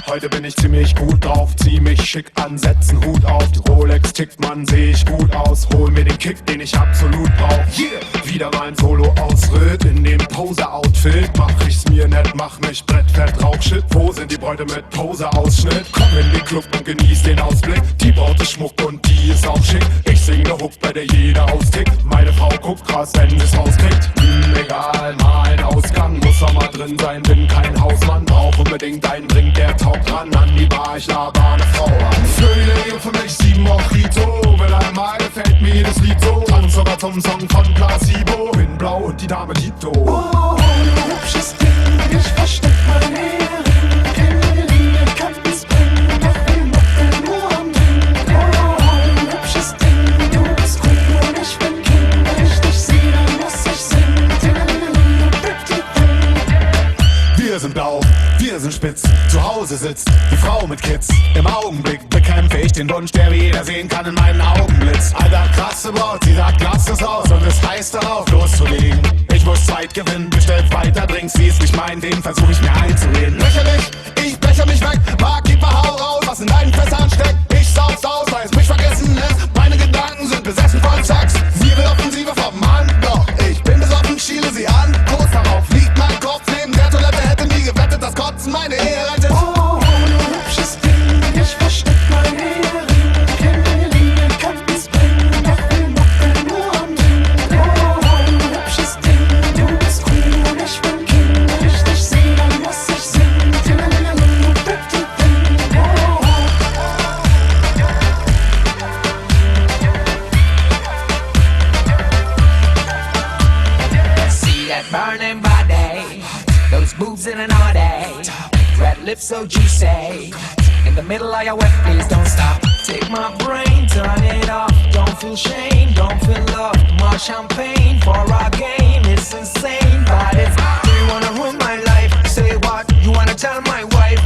Heute bin ich ziemlich gut drauf, zieh mich schick an, setz 'n Hut auf. Die Rolex tickt, Mann, seh ich gut aus. Hol mir den Kick, den ich absolut brauch. Yeah! Wieder mein Solo-Ausritt in dem Pose-Outfit. Mach ich's mir nett, mach mich brettfett, Rauchshit. Wo sind die Bräute mit Pose-Ausschnitt? Komm in den Club und genieß den Ausblick. Die Braut ist Schmuck und die ist auch schick. Ich sing ne Hook, bei der jeder austickt. Meine Frau guckt krass, wenn es rauskriegt. Egal, mal ein Ausgang, muss auch mal drin sein. Bin kein Hausmann, brauch unbedingt einen Drink, der taugt ran an die Bar, ich laber ne Frau an. Für für mich 7 Mojito, will einmal gefällt mir das Lied so. Tanz sogar zum Song von Placebo. Bin blau und die Dame liebt so. Oh, du hübsches Ding, ich versteck mein Ehering. Keine Linie kann's bringen, doch wir mucken nur am Ding. Oh, du hübsches Ding, du bist Queen und ich bin King. Wenn ich dich seh, dann muss ich singen. Wir sind blau, wir sind spitz, zu Hause sitzt die Frau mit Kids. Im Augenblick bekämpfe ich den Wunsch, der wie jeder sehen kann in meinen Augenblitz. Alter, krasse Braut, sie sagt, lass es aus und es heißt darauf loszulegen. Ich muss Zeit gewinnen, bestellt weiter Drinks, wie es nicht mein Ding, versuch ich mir einzureden. Lächerlich, ich breche mich weg, Barkeeper, hau raus, was in deinen Fässern steckt. Ich sauf's aus, weil es mich vergessen lässt. Meine Gedanken sind besessen von Sex. Sie will Offensive vom Mann, doch ich bin besoffen, schiele sie an. Kurz darauf liegt mein Kopf neben der Toilette, hätte nie gewettet, dass Kotzen meine Ehe rettet. Oh, du hübsches Ding, ich versteck mein Ehering. Keine Linie kann's bringen, doch wir mucken nur am Ding. Oh, du hübsches Ding, du bist Queen und ich bin King. Wenn ich dich seh, dann muss ich singen. See that burning body, those boobs in an all day. Red lips so juicy, in the middle of your wet, please don't stop. Take my brain, turn it off. Don't feel shame, don't feel love. More champagne for our game, it's insane, but it's. Do you wanna ruin my life? Say what? You wanna tell my wife?